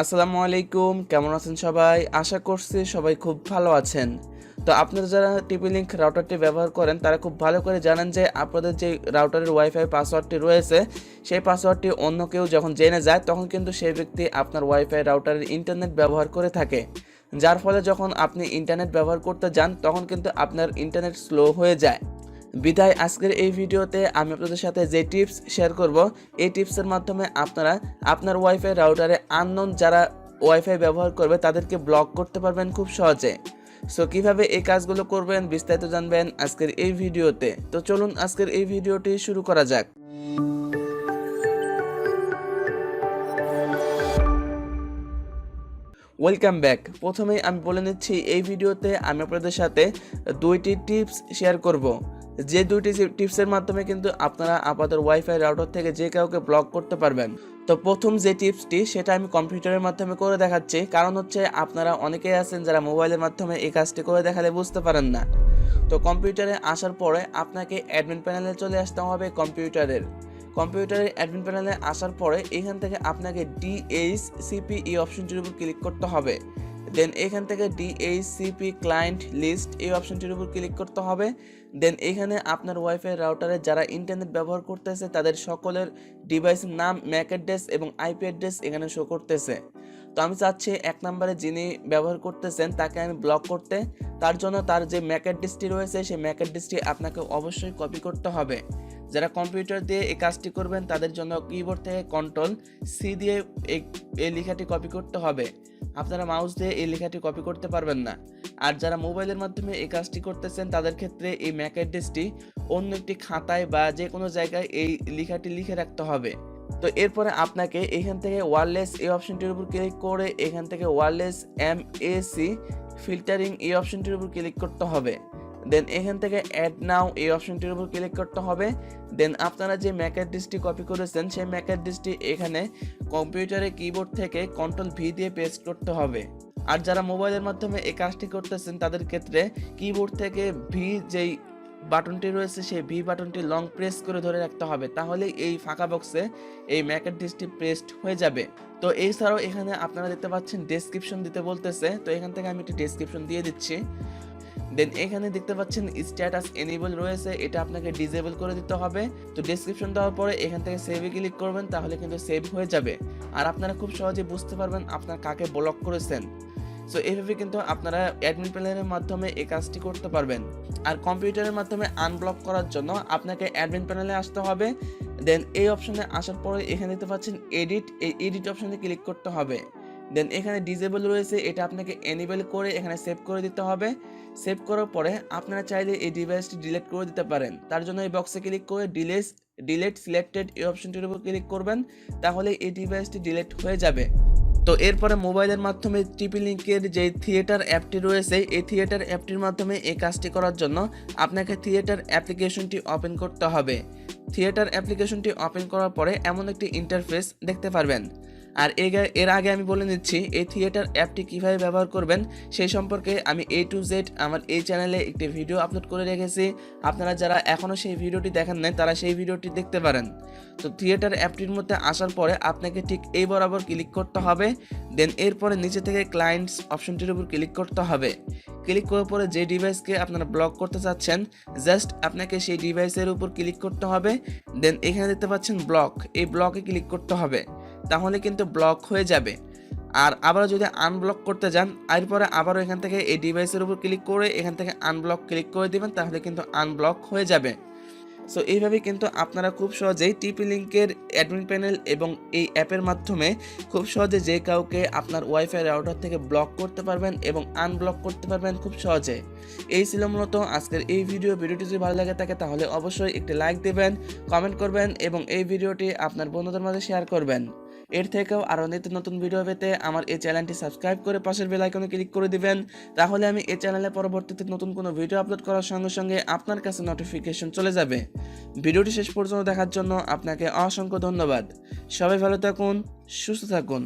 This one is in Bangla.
আসসালামু আলাইকুম, কেমন আছেন সবাই? আশা করছি সবাই খুব ভালো আছেন। তো আপনারা যারা টিপি-লিংক রাউটারটি ব্যবহার করেন তারা খুব ভালো করে জানেন যে আপনাদের যে রাউটারের ওয়াইফাই পাসওয়ার্ডটি রয়েছে সেই পাসওয়ার্ডটি অন্য কেউ যখন জেনে যায় তখন কিন্তু সেই ব্যক্তি আপনার ওয়াইফাই রাউটারের ইন্টারনেট ব্যবহার করে থাকে। যার ফলে যখন আপনি ইন্টারনেট ব্যবহার করতে যান তখন কিন্তু আপনার ইন্টারনেট স্লো হয়ে যায়। বিধায় আজকের এই ভিডিওতে আমি আপনাদের সাথে যে টিপস শেয়ার করব এই টিপসের মাধ্যমে আপনারা আপনার ওয়াইফাই রাউটারে আননোন যারা ওয়াইফাই ব্যবহার করবে তাদেরকে ব্লক করতে পারবেন খুব সহজে। সো কিভাবে এই কাজগুলো করবেন বিস্তারিত জানবেন আজকের এই ভিডিওতে। তো চলুন আজকের এই ভিডিওটি শুরু করা যাক। Welcome back. প্রথমেই আমি বলে নিচ্ছি এই ভিডিওতে আমি আপনাদের সাথে দুইটি টিপস শেয়ার করব। যে দুইটি টিপসের মাধ্যমে কিন্তু আপনারা আপনাদের ওয়াইফাই রাউটার থেকে যে কাউকে ব্লক করতে পারবেন। তো প্রথম যে টিপসটি সেটা আমি কম্পিউটারের মাধ্যমে করে দেখাচ্ছি, কারণ হচ্ছে আপনারা অনেকেই আছেন যারা মোবাইলের মাধ্যমে এই কাজটি করে দেখালে বুঝতে পারেন না। তো কম্পিউটারে আসার পরে আপনাকে অ্যাডমিন প্যানেলে চলে আসতে হবে। কম্পিউটারের অ্যাডমিন প্যানেলে আসার পরে এখান থেকে আপনাকে ডিএইচসিপি এই অপশনটির উপর ক্লিক করতে হবে। দেন এখান থেকে ডিএইচসিপি ক্লায়েন্ট লিস্ট এই অপশনটির উপর ক্লিক করতে হবে। দেন এখানে আপনার ওয়াইফাই রাউটারে যারা ইন্টারনেট ব্যবহার করতেছে তাদের সকলের ডিভাইসের নাম, ম্যাক অ্যাড্রেস এবং আইপি অ্যাড্রেস এখানে শো করতেছে। তো আমি চাচ্ছি 1 নম্বরে যিনি ব্যবহার করতেছেন তাকে আমি ব্লক করতে। তার জন্য তার যে ম্যাক অ্যাড্রেসটি রয়েছে সেই ম্যাক অ্যাড্রেসটি আপনাকে অবশ্যই কপি করতে হবে। যারা কম্পিউটার দিয়ে এই কাজটি করবেন তাদের জন্য কিবোর্ড থেকে Ctrl+C দিয়ে এই লেখাটি কপি করতে হবে। আপনারা মাউস দিয়ে এই লেখাটি কপি করতে পারবেন না। আর যারা মোবাইলের মাধ্যমে এই কাজটি করতেছেন তাদের ক্ষেত্রে এই ম্যাক অ্যাড্রেসটি অন্য একটি খাতায় বা যে কোনো জায়গায় এই লেখাটি লিখে রাখতে হবে। তো এরপরে আপনাকে এখান থেকে ওয়্যারলেস এই অপশনটির উপর ক্লিক করে এখান থেকে ওয়্যারলেস MAC ফিল্টারিং এই অপশনটির উপর ক্লিক করতে হবে। দেন এখান থেকে অ্যাড নাও এই অপশনটির উপর ক্লিক করতে হবে। দেন আপনারা যে ম্যাক অ্যাড্রেসটি কপি করেছেন সেই ম্যাক অ্যাড্রেসটি এখানে কম্পিউটারে কিবোর্ড থেকে Ctrl+V দিয়ে পেস্ট করতে হবে। আর যারা মোবাইলের মাধ্যমে এই কাজটি করতেছেন তাদের ক্ষেত্রে কিবোর্ড থেকে ভি যেই বাটনটি রয়েছে সেই ভি বাটনটি লং প্রেস করে ধরে রাখতে হবে, তাহলে এই ফাঁকা বক্সে এই ম্যাক অ্যাড্রেসটি পেস্ট হয়ে যাবে। তো এছাড়াও এখানে আপনারা দেখতে পাচ্ছেন ডেসক্রিপশন দিতে বলতেছে, তো এখান থেকে আমি একটি ডেসক্রিপশন দিয়ে দিচ্ছি। দেন এখানে দেখতে পাচ্ছেন স্ট্যাটাস এনেবল রয়েছে, এটা আপনাকে ডিসেবল করে দিতে হবে। তো ডেসক্রিপশন দেওয়ার পরে এখান থেকে সেভে ক্লিক করবেন, তাহলে কিন্তু সেভ হয়ে যাবে। আর আপনারা খুব সহজে বুঝতে পারবেন আপনার কাকে ব্লক করেছেন। সো এইভাবে কিন্তু আপনারা অ্যাডমিন প্যানেলের মাধ্যমে এই কাজটি করতে পারবেন। আর কম্পিউটারের মাধ্যমে আনব্লক করার জন্য আপনাকে অ্যাডমিন প্যানেলে আসতে হবে। দেন এই অপশনে আসার পরে এখানে দেখতে পাচ্ছেন এই এডিট অপশনে ক্লিক করতে হবে। দেন এখানে ডিসেবল রয়েছে, এটা আপনাকে এনেবল করে এখানে সেভ করে দিতে হবে। সেভ করার পরে আপনারা চাইলে এই ডিভাইসটি ডিলিট করে দিতে পারেন। তার জন্য এই বক্সে ক্লিক করে ডিলিট সিলেক্টেড এই অপশনটির উপর ক্লিক করবেন, তাহলে এই ডিভাইসটি ডিলিট হয়ে যাবে। তো এরপরে মোবাইলের মাধ্যমে টিপি-লিংকের যে থিয়েটার অ্যাপটি রয়েছে এই থিয়েটার অ্যাপটির মাধ্যমে এই কাজটি করার জন্য আপনাকে থিয়েটার অ্যাপ্লিকেশনটি ওপেন করতে হবে। থিয়েটার অ্যাপ্লিকেশনটি ওপেন করার পরে এমন একটি ইন্টারফেস দেখতে পারবেন। আর এর আগে আমি বলে নিচ্ছি এই থিয়েটার অ্যাপটি কিভাবে ব্যবহার করবেন সেই সম্পর্কে আমি A to Z আমার এই চ্যানেলে একটি ভিডিও আপলোড করে রেখেছি। আপনারা যারা এখনও সেই ভিডিওটি দেখেন নাই তারা সেই ভিডিওটি দেখতে পারেন। তো থিয়েটার অ্যাপটির মধ্যে আসার পরে আপনাকে ঠিক এই বরাবর ক্লিক করতে হবে। দেন এরপরে নিচে থেকে ক্লায়েন্টস অপশনটির উপর ক্লিক করতে হবে। ক্লিক করার পরে যে ডিভাইসকে আপনারা ব্লক করতে চাচ্ছেন জাস্ট আপনাকে সেই ডিভাইসের উপর ক্লিক করতে হবে। দেন এখানে দেখতে পাচ্ছেন ব্লক, এই ব্লকে ক্লিক করতে হবে, তাহলে কিন্তু ব্লক হয়ে যাবে। আর আবারও যদি আনব্লক করতে যান এরপরে আবারও এখান থেকে এই ডিভাইসের উপর ক্লিক করে এখান থেকে আনব্লক ক্লিক করে দিবেন, তাহলে কিন্তু আনব্লক হয়ে যাবে। সো এইভাবে কিন্তু আপনারা খুব সহজেই টিপি-লিংকের অ্যাডমিন প্যানেল এবং এই অ্যাপের মাধ্যমে খুব সহজে যে কাউকে আপনার ওয়াইফাই রাউটার থেকে ব্লক করতে পারবেন এবং আনব্লক করতে পারবেন খুব সহজে। এই ছিল মূলত আজকের এই ভিডিওটি যদি ভালো লাগে থাকে তাহলে অবশ্যই একটি লাইক দেবেন, কমেন্ট করবেন এবং এই ভিডিওটি আপনার বন্ধুদের মাঝে শেয়ার করবেন। এর থেকেও আরও নিত্য নতুন ভিডিও পেতে আমার এই চ্যানেলটি সাবস্ক্রাইব করে পাশের বেল আইকনে ক্লিক করে দিবেন, তাহলে আমি এই চ্যানেলে পরবর্তীতে নতুন কোনো ভিডিও আপলোড করার সঙ্গে সঙ্গে আপনার কাছে নোটিফিকেশন চলে যাবে। ভিডিওটি শেষ পর্যন্ত দেখার জন্য আপনাকে অসংখ্য ধন্যবাদ। সবাই ভালো থাকুন, সুস্থ থাকুন।